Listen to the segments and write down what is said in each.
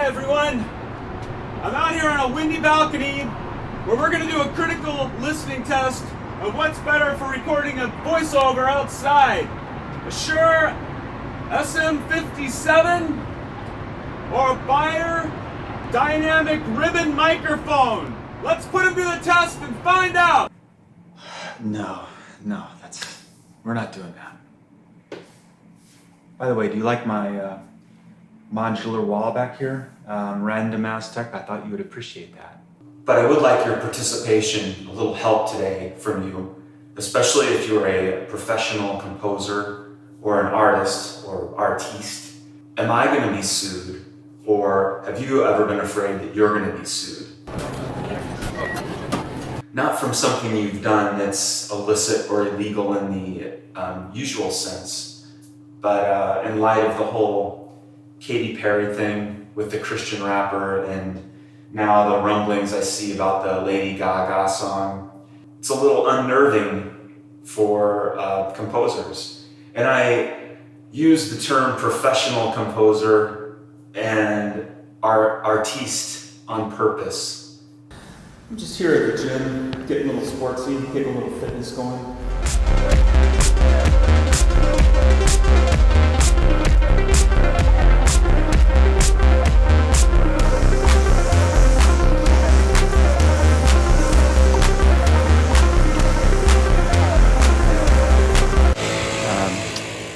Hi everyone, I'm out here on a windy balcony where we're going to do a critical listening test of what's better for recording a voiceover outside. A Shure SM57 or a Bayer dynamic ribbon microphone. Let's put them to the test and find out. No, we're not doing that. By the way, do you like my modular wall back here? Random Mass Tech, I thought you would appreciate that. But I would like your participation, a little help today from you, especially if you're a professional composer or an artist or artiste. Am I going to be sued, or have you ever been afraid that you're going to be sued? Not from something you've done that's illicit or illegal in the usual sense, but in light of the whole Katy Perry thing with the Christian rapper and now the rumblings I see about the Lady Gaga song. It's a little unnerving for composers. And I use the term professional composer and artiste on purpose. I'm just here at the gym, getting a little sportsy, getting a little fitness going.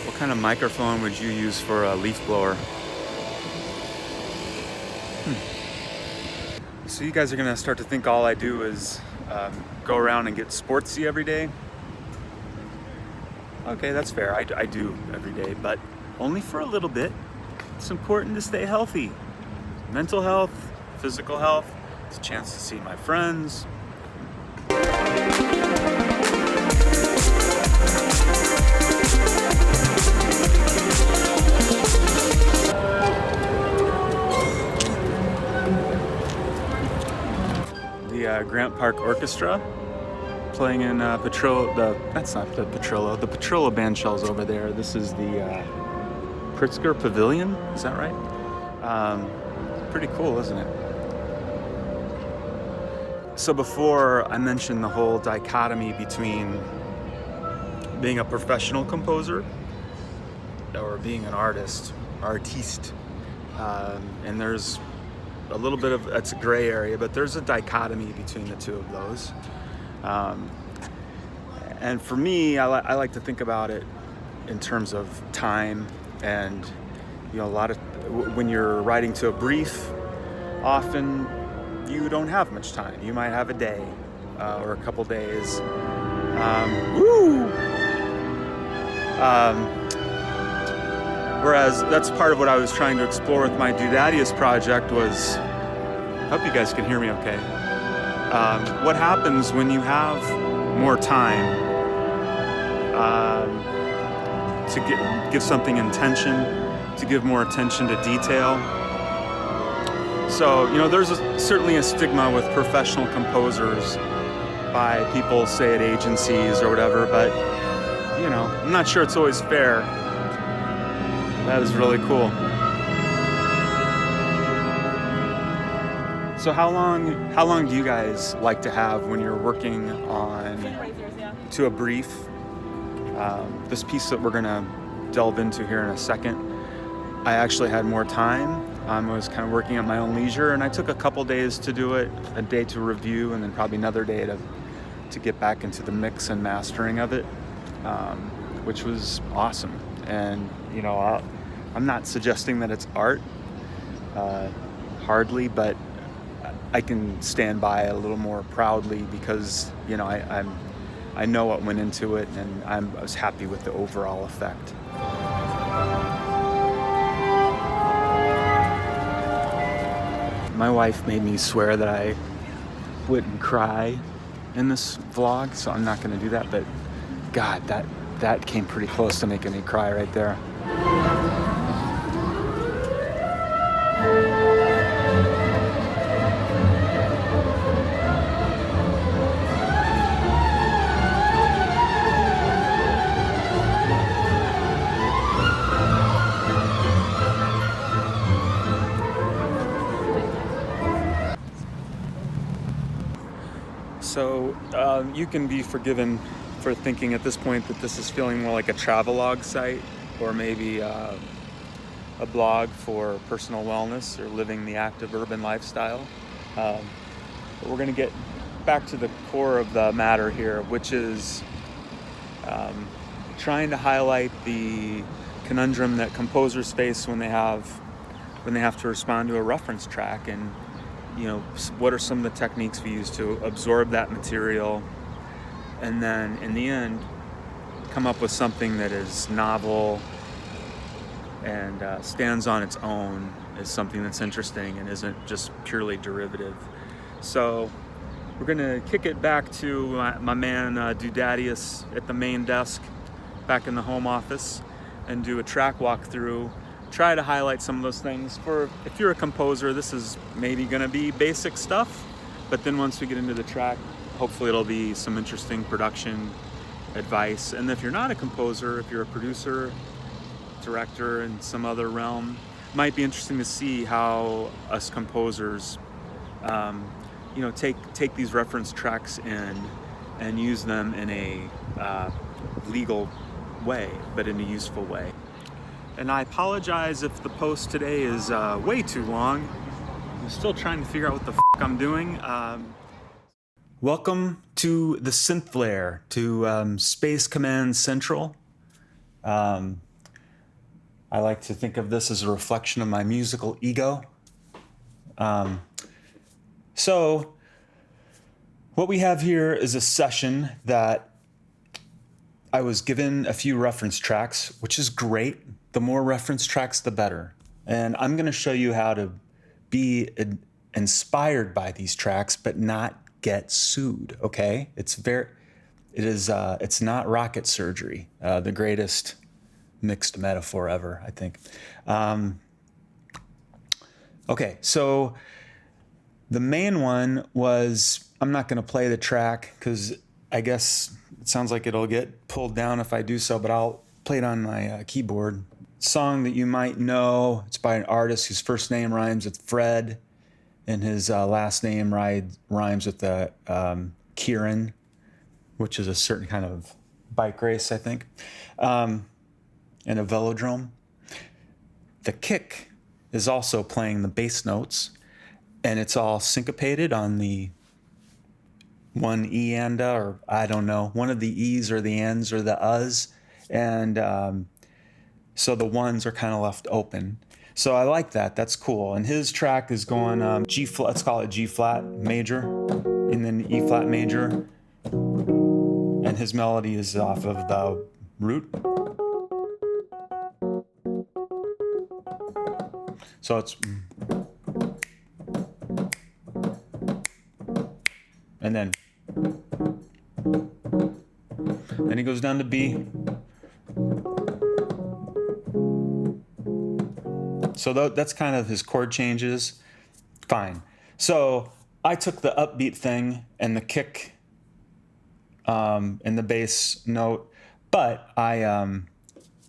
What kind of microphone would you use for a leaf blower? So you guys are gonna start to think all I do is go around and get sportsy every day. Okay, that's fair. I do every day, but only for a little bit. It's important to stay healthy. Mental health, physical health. It's a chance to see my friends. The Grant Park Orchestra playing in that's not the Petrillo. The Petrillo band shell's over there. This is the Pritzker Pavilion, is that right? Pretty cool, isn't it? So before I mentioned the whole dichotomy between being a professional composer or being an artiste, and there's a little bit of, it's a gray area, but there's a dichotomy between the two of those. And for me, I like to think about it in terms of time, and a lot of, when you're writing to a brief, often you don't have much time. You might have a day or a couple days. Whereas that's part of what I was trying to explore with my Dudadius project was, I hope you guys can hear me okay. What happens when you have more time to give something intention, to give more attention to detail. So, there's certainly a stigma with professional composers by people, say at agencies or whatever, but I'm not sure it's always fair. That is really cool. So how long do you guys like to have when you're working on to a brief? This piece that we're gonna delve into here in a second, I actually had more time. I was kind of working at my own leisure, and I took a couple days to do it, a day to review, and then probably another day to get back into the mix and mastering of it, which was awesome. And I'm not suggesting that it's art, hardly, but I can stand by it a little more proudly because I know what went into it, and I was happy with the overall effect. My wife made me swear that I wouldn't cry in this vlog, so I'm not going to do that. But God, that came pretty close to making me cry right there. So you can be forgiven for thinking at this point that this is feeling more like a travelogue site, or maybe a blog for personal wellness or living the active urban lifestyle. But we're going to get back to the core of the matter here, which is trying to highlight the conundrum that composers face when they have to respond to a reference track, and what are some of the techniques we use to absorb that material, and then in the end come up with something that is novel and stands on its own, is something that's interesting and isn't just purely derivative. So we're going to kick it back to my man Dudadius at the main desk back in the home office and do a track walkthrough, try to highlight some of those things. If you're a composer, this is maybe going to be basic stuff, but then once we get into the track, hopefully it'll be some interesting production advice. And if you're not a composer, if you're a producer, director in some other realm, it might be interesting to see how us composers take these reference tracks in and use them in a legal way, but in a useful way. And I apologize if the post today is way too long. I'm still trying to figure out what the I'm doing. Welcome to the synth layer, to Space Command Central. I like to think of this as a reflection of my musical ego. So what we have here is a session that I was given a few reference tracks, which is great. The more reference tracks, the better. And I'm going to show you how to be inspired by these tracks, but not get sued. Okay? It's not rocket surgery. The greatest mixed metaphor ever, I think. Okay, so the main one was, I'm not going to play the track because I guess it sounds like it'll get pulled down if I do so, but I'll play it on my keyboard. Song that you might know, it's by an artist whose first name rhymes with Fred and his last name rhymes with the Kieran, which is a certain kind of bike race, I think. And a velodrome. The kick is also playing the bass notes, and it's all syncopated on the one E-anda, or I don't know, one of the E's or the N's or the U's, and so the ones are kind of left open. So I like that. That's cool. And his track is going G flat. Let's call it G flat major, and then E flat major, and his melody is off of the root. So it's, and then he goes down to B. So that's kind of his chord changes. Fine. So I took the upbeat thing and the kick and the bass note, but I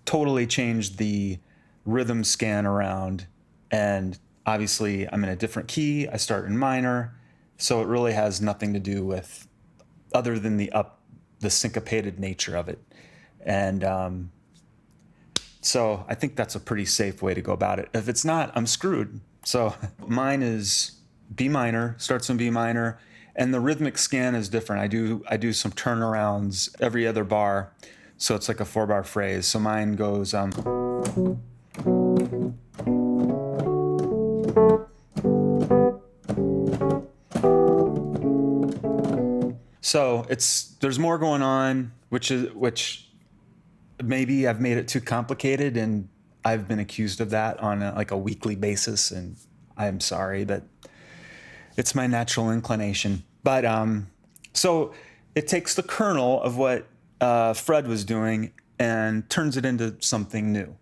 totally changed the rhythm scan around. And obviously I'm in a different key. I start in minor. So it really has nothing to do with other than the syncopated nature of it. And so I think that's a pretty safe way to go about it. If it's not, I'm screwed. So mine is B minor, starts in B minor, and the rhythmic scan is different. I do some turnarounds every other bar. So it's like a 4-bar phrase. So mine goes so there's more going on, which maybe I've made it too complicated, and I've been accused of that on a weekly basis, and I'm sorry, but it's my natural inclination. But so it takes the kernel of what Fred was doing and turns it into something new.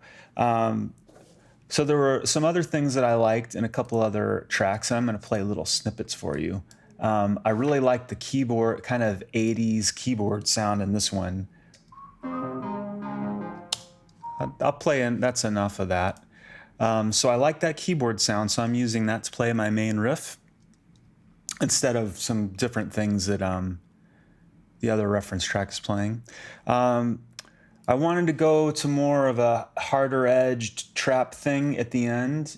So there were some other things that I liked in a couple other tracks, and I'm going to play little snippets for you. I really like the keyboard, kind of 80s keyboard sound in this one. I'll play in, that's enough of that. So I like that keyboard sound, so I'm using that to play my main riff instead of some different things that the other reference track is playing. I wanted to go to more of a harder edged trap thing at the end,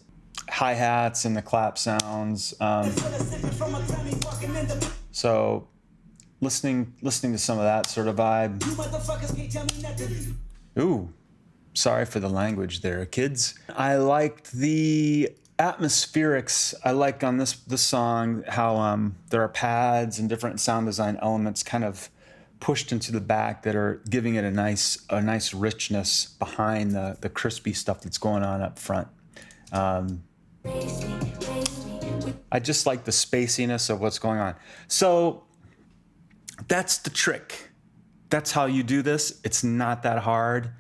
hi-hats and the clap sounds. So listening to some of that sort of vibe. Ooh, sorry for the language there, kids. I liked the atmospherics. I like on this song how there are pads and different sound design elements kind of pushed into the back that are giving it a nice richness behind the crispy stuff that's going on up front. I just like the spaciness of what's going on. So that's the trick. That's how you do this. It's not that hard.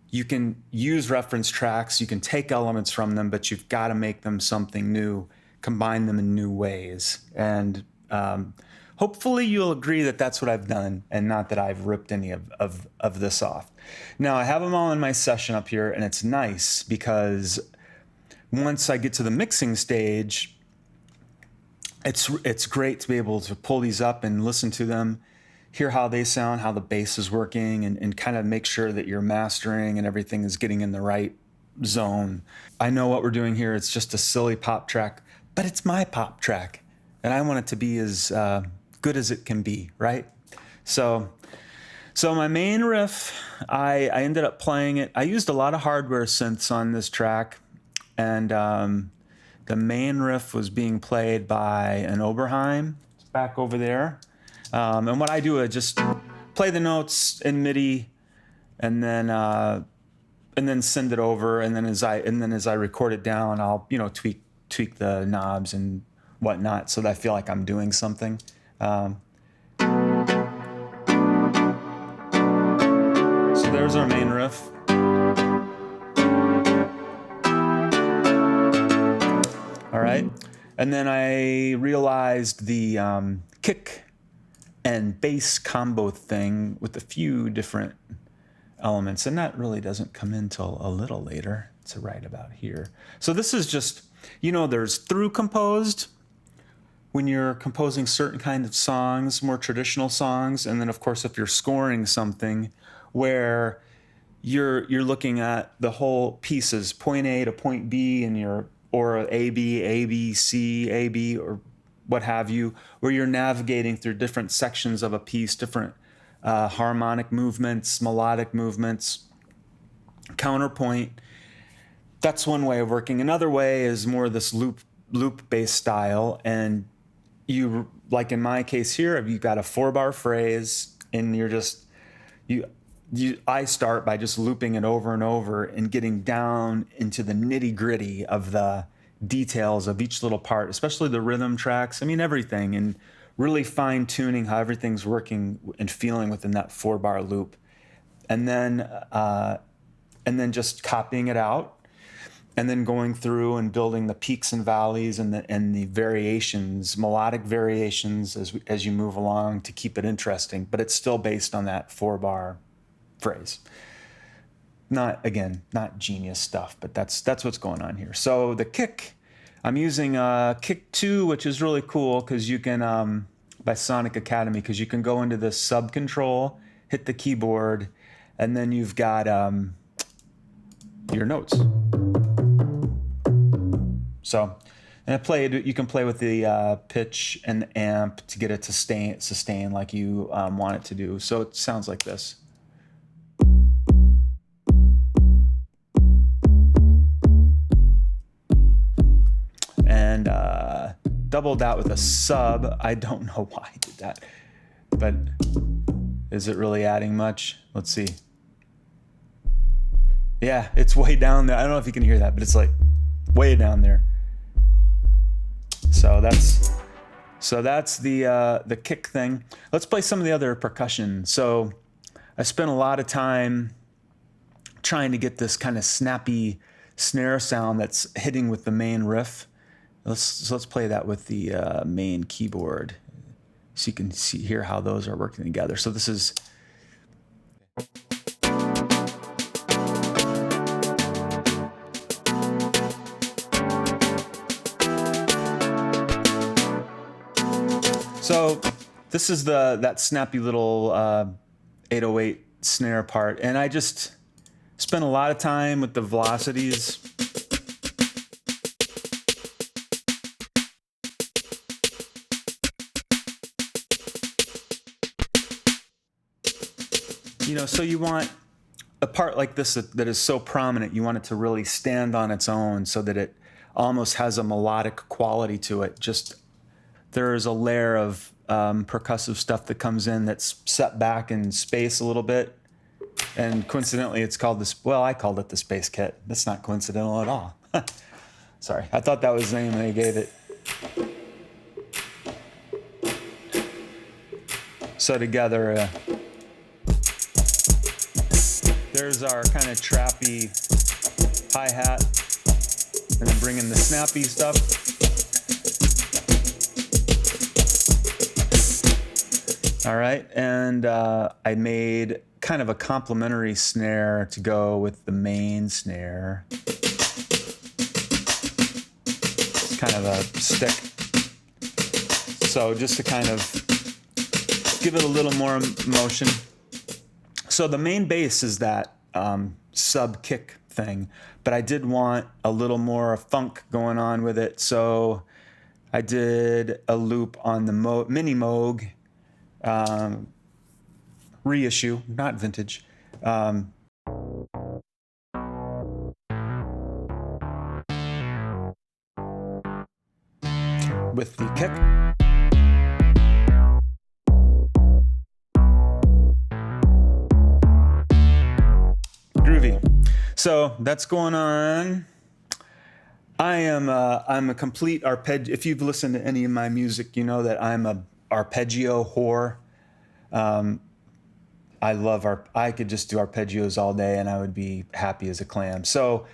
You can use reference tracks, you can take elements from them, but you've got to make them something new, combine them in new ways. And hopefully you'll agree that that's what I've done and not that I've ripped any of this off. Now, I have them all in my session up here, and it's nice because once I get to the mixing stage, it's great to be able to pull these up and listen to them, hear how they sound, how the bass is working, and kind of make sure that your mastering and everything is getting in the right zone. I know what we're doing here. It's just a silly pop track, but it's my pop track, and I want it to be as good as it can be, right? So my main riff, I ended up playing it. I used a lot of hardware synths on this track, and the main riff was being played by an Oberheim. It's back over there. And what I do is just play the notes in MIDI, and then send it over. And then as I record it down, I'll tweak the knobs and whatnot so that I feel like I'm doing something. So there's our main riff. All right, and then I realized the kick and bass combo thing with a few different elements, and that really doesn't come in till a little later. It's right about here. So this is just, there's through composed when you're composing certain kind of songs, more traditional songs, and then of course if you're scoring something where you're looking at the whole pieces, point A to point B, and or A B C A B or what have you, where you're navigating through different sections of a piece, different harmonic movements, melodic movements, counterpoint. That's one way of working. Another way is more this loop-based style, and you, like in my case here, you've got a 4-bar phrase, and I start by just looping it over and over and getting down into the nitty-gritty of the details of each little part, especially the rhythm tracks. I mean, everything, and really fine-tuning how everything's working and feeling within that 4-bar loop. And then just copying it out, and then going through and building the peaks and valleys and the variations, melodic variations as you move along to keep it interesting. But it's still based on that 4-bar phrase. Not genius stuff, but that's what's going on here. So the kick, I'm using kick 2, which is really cool because you can, by Sonic Academy, because you can go into the sub control, hit the keyboard, and then you've got your notes. So, and you can play with the pitch and the amp to get it to sustain like you want it to do. So it sounds like this. And doubled that with a sub. I don't know why I did that, but is it really adding much? Let's see. Yeah, it's way down there. I don't know if you can hear that, but it's like way down there. So that's the kick thing. Let's play some of the other percussion. So I spent a lot of time trying to get this kind of snappy snare sound that's hitting with the main riff. Let's play that with the main keyboard, so you can hear how those are working together. So this is. So this is that snappy little 808 snare part, and I just spent a lot of time with the velocities. So you want a part like this that is so prominent, you want it to really stand on its own so that it almost has a melodic quality to it. Just there's a layer of percussive stuff that comes in that's set back in space a little bit. And coincidentally, it's called I called it the Space Kit. That's not coincidental at all. Sorry, I thought that was the name they gave it. So together, there's our kind of trappy hi-hat, and then bring in the snappy stuff. All right, and I made kind of a complementary snare to go with the main snare. It's kind of a stick. So just to kind of give it a little more motion. So the main bass is that sub kick thing, but I did want a little more funk going on with it. So I did a loop on the Mini Moog reissue, not vintage. With the kick. Groovy. So that's going on. I'm a complete arpeggio. If you've listened to any of my music, you know that I'm a arpeggio whore. I could just do arpeggios all day and I would be happy as a clam. So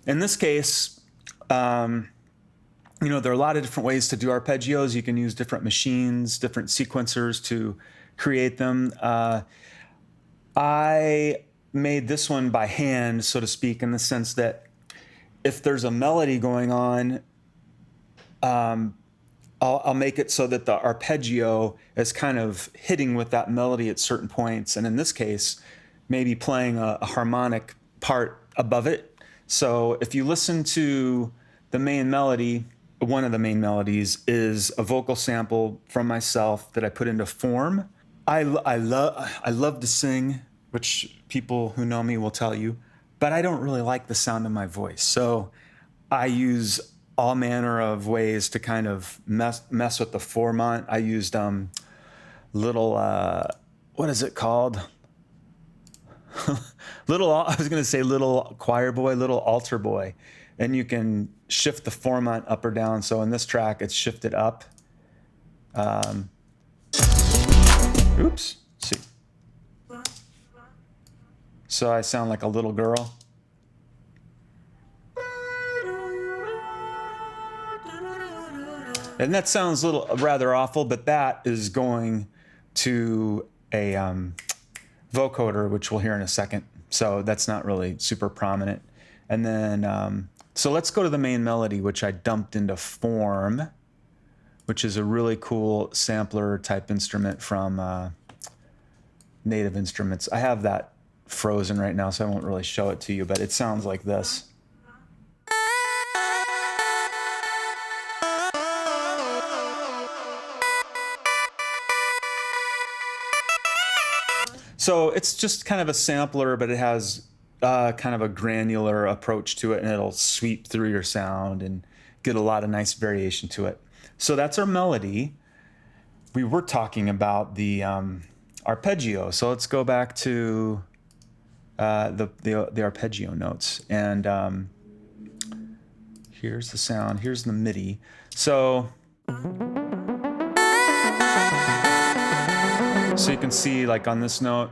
in this case, there are a lot of different ways to do arpeggios. You can use different machines, different sequencers to create them. I made this one by hand, so to speak, in the sense that if there's a melody going on, I'll make it so that the arpeggio is kind of hitting with that melody at certain points. And in this case, maybe playing a harmonic part above it. So if you listen to the main melody, one of the main melodies is a vocal sample from myself that I put into form. I love to sing, which people who know me will tell you, but I don't really like the sound of my voice. So I use all manner of ways to kind of mess with the form on. I used little, what is it called? I was going to say little choir boy, little altar boy. And you can shift the formant up or down. So in this track, it's shifted up. Oops. See. So I sound like a little girl. And that sounds rather awful, but that is going to a vocoder, which we'll hear in a second. So that's not really super prominent. And then, so let's go to the main melody, which I dumped into form, which is a really cool sampler type instrument from Native Instruments. I have that frozen right now, so I won't really show it to you, but it sounds like this. So it's just kind of a sampler, but it has kind of a granular approach to it, and it'll sweep through your sound and get a lot of nice variation to it. So that's our melody. We were talking about the arpeggio. So let's go back to the arpeggio notes. And here's the sound. Here's the MIDI. So you can see, like on this note,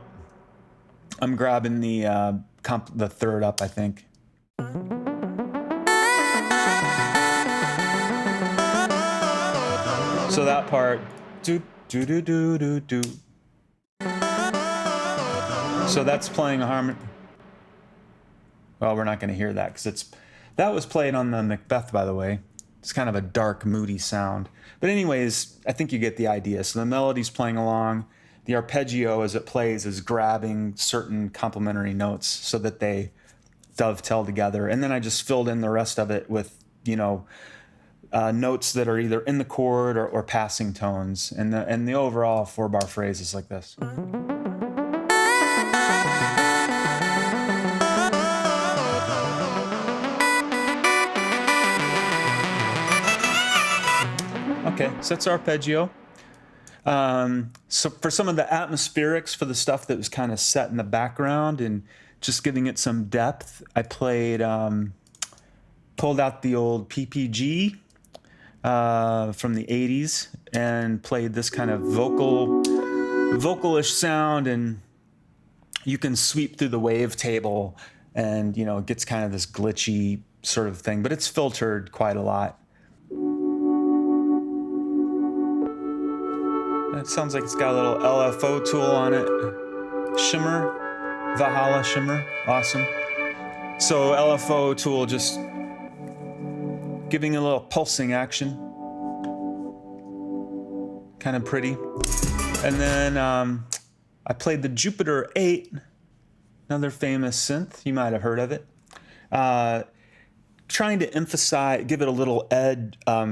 I'm grabbing the third up, I think. So that part, do do do do do do. So that's playing a harmony. Well, we're not going to hear that because that was played on the Macbeth, by the way. It's kind of a dark, moody sound. But anyways, I think you get the idea. So the melody's playing along. The arpeggio as it plays is grabbing certain complementary notes so that they dovetail together. And then I just filled in the rest of it with, notes that are either in the chord or passing tones. And the overall 4-bar phrase is like this. Okay, so that's arpeggio. So for some of the atmospherics, for the stuff that was kind of set in the background and just giving it some depth, I pulled out the old PPG from the 80s and played this kind of vocalish sound, and you can sweep through the wavetable and, it gets kind of this glitchy sort of thing, but it's filtered quite a lot. It sounds like it's got a little LFO tool on it. Shimmer, Valhalla shimmer, awesome. So LFO tool just giving a little pulsing action. Kind of pretty. And then I played the Jupiter 8, another famous synth. You might have heard of it. Trying to emphasize, give it a little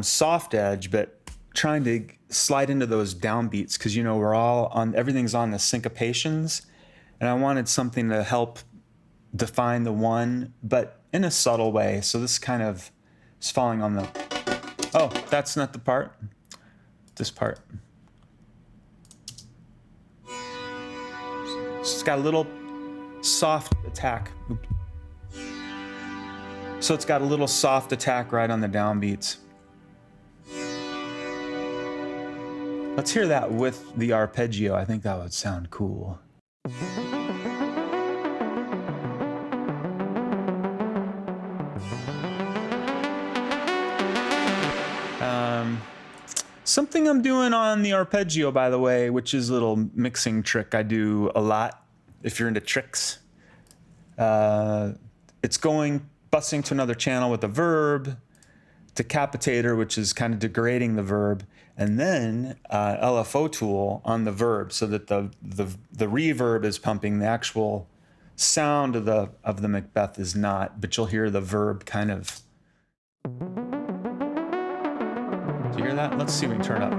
soft edge, but trying to slide into those downbeats because we're all on, everything's on the syncopations, and I wanted something to help define the one, but in a subtle way. So this kind of is falling on the, oh, that's not the part, this part. It's got a little soft attack. So it's got a little soft attack right on the downbeats. Let's hear that with the arpeggio. I think that would sound cool. Something I'm doing on the arpeggio, by the way, which is a little mixing trick I do a lot if you're into tricks. It's busing to another channel with a verb, decapitator, which is kind of degrading the verb, and then LFO tool on the verb so that the reverb is pumping. The actual sound of the Macbeth is not, but you'll hear the verb kind of. Do you hear that? Let's see if we can turn it up.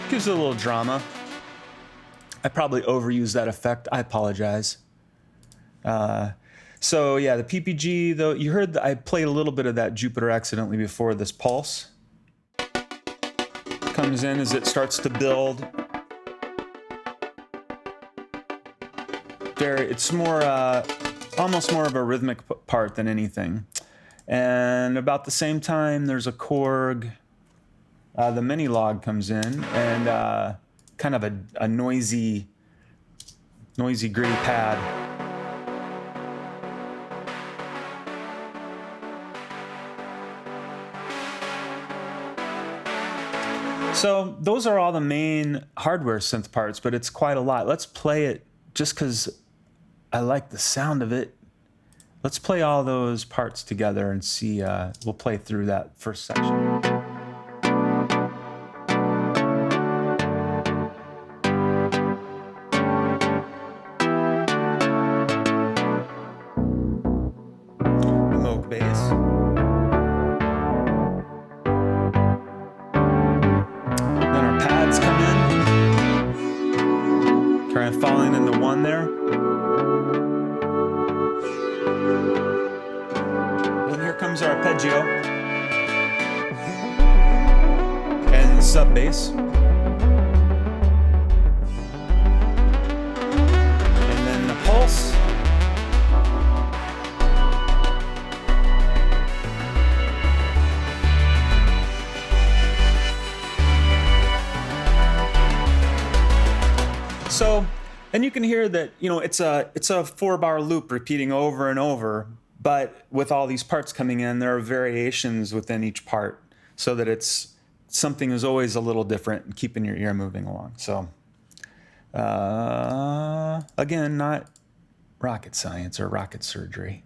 Gives it a little drama. I probably overused that effect. I apologize. So yeah, the PPG, though, you heard I played a little bit of that Jupiter accidentally before. This pulse comes in as it starts to build. It's more, almost more of a rhythmic part than anything. And about the same time, there's a Korg. The mini log comes in and kind of a noisy, gritty pad. So those are all the main hardware synth parts, but it's quite a lot. Let's play it just because I like the sound of it. Let's play all those parts together and see. We'll play through that first section. Moog bass. Kind of falling into one there. Then here comes our arpeggio and the sub bass. And then the pulse. So, and you can hear that, it's a 4-bar loop repeating over and over, but with all these parts coming in, there are variations within each part so that something is always a little different and keeping your ear moving along. So, again, not rocket science or rocket surgery.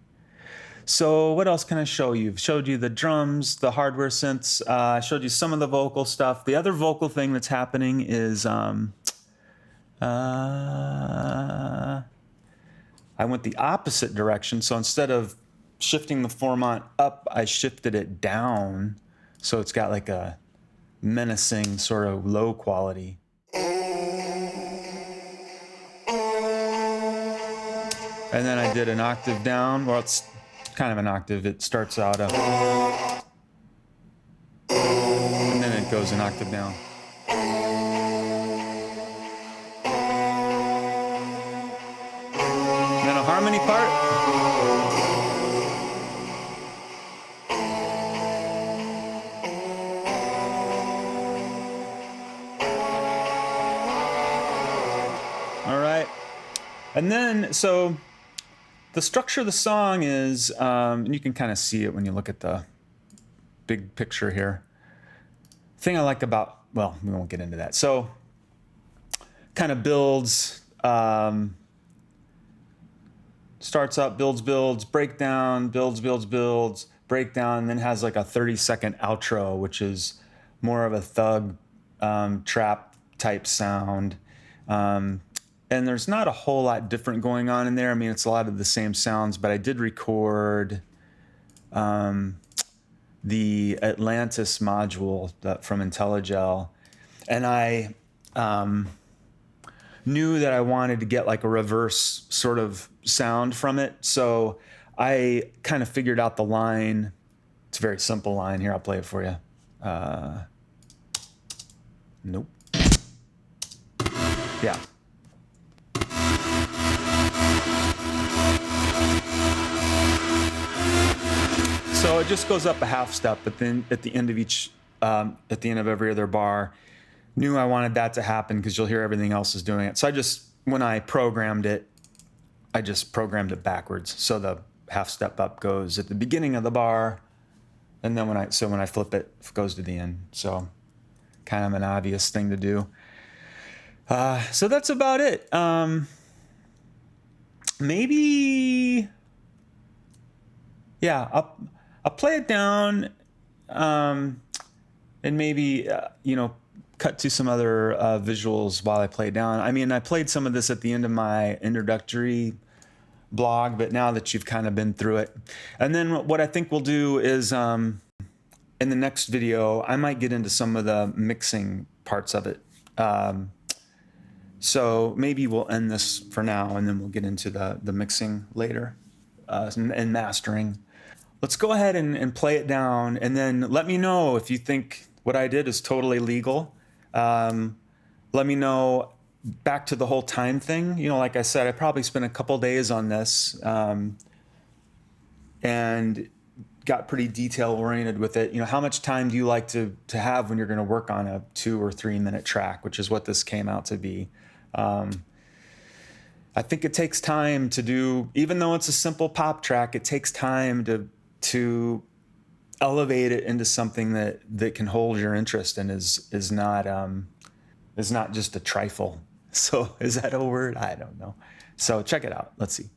So what else can I show you? I've showed you the drums, the hardware synths. I showed you some of the vocal stuff. The other vocal thing that's happening is I went the opposite direction. So instead of shifting the formant up, I shifted it down. So it's got like a menacing sort of low quality. And then I did an octave down. Well, it's kind of an octave. It starts out up, and then it goes an octave down. And then a harmony part. All right. And then, so the structure of the song is, and you can kind of see it when you look at the big picture here. Thing I like about, well, we won't get into that. So kind of builds, starts up, builds, breakdown, builds, breakdown, and then has like a 30-second outro, which is more of a thug trap type sound. And there's not a whole lot different going on in there. I mean, it's a lot of the same sounds, but I did record the Atlantis module from IntelliGel, and I knew that I wanted to get like a reverse sort of sound from it. So I kind of figured out the line. It's a very simple line. Here, I'll play it for you. Nope. Yeah. So it just goes up a half step, but then at the end of at the end of every other bar, knew I wanted that to happen because you'll hear everything else is doing it. So when I programmed it, I just programmed it backwards. So the half step up goes at the beginning of the bar, and then when I flip it, it goes to the end. So kind of an obvious thing to do. So that's about it. Maybe, yeah, I'll play it down, and maybe, cut to some other visuals while I play it down. I mean, I played some of this at the end of my introductory blog, but now that you've kind of been through it. And then what I think we'll do is, in the next video, I might get into some of the mixing parts of it. So maybe we'll end this for now, and then we'll get into the mixing later, and mastering. Let's go ahead and play it down, and then let me know if you think what I did is totally legal. Let me know, back to the whole time thing. Like I said, I probably spent a couple days on this, and got pretty detail oriented with it. How much time do you like to have when you're going to work on a 2 or 3 minute track, which is what this came out to be. I think it takes time to do, even though it's a simple pop track, it takes time to elevate it into something that can hold your interest and is not just a trifle. So is that a word? I don't know. So check it out. Let's see.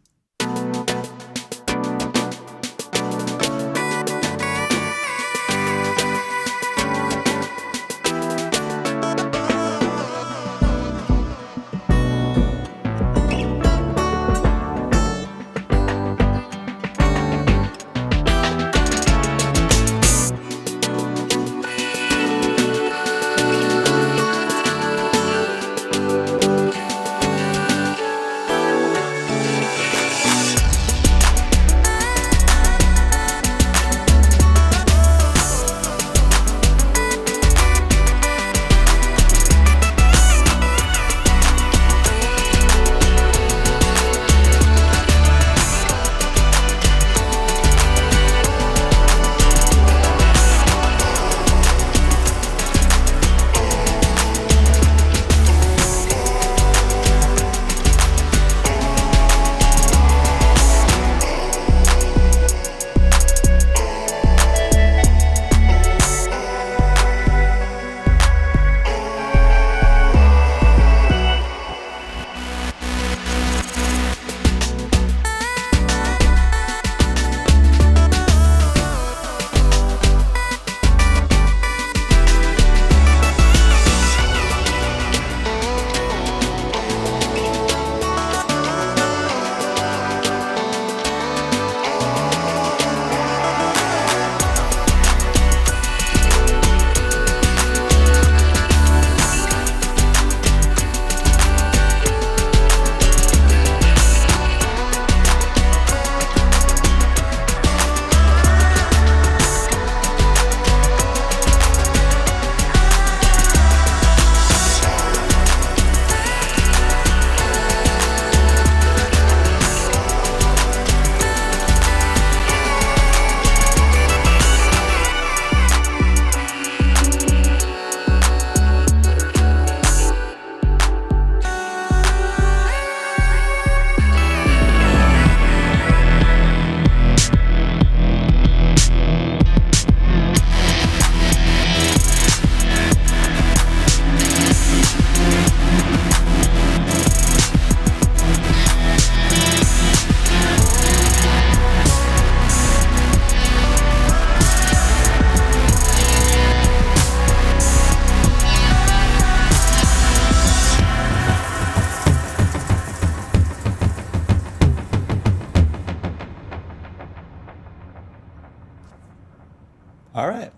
All right.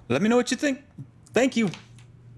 Let me know what you think. Thank you.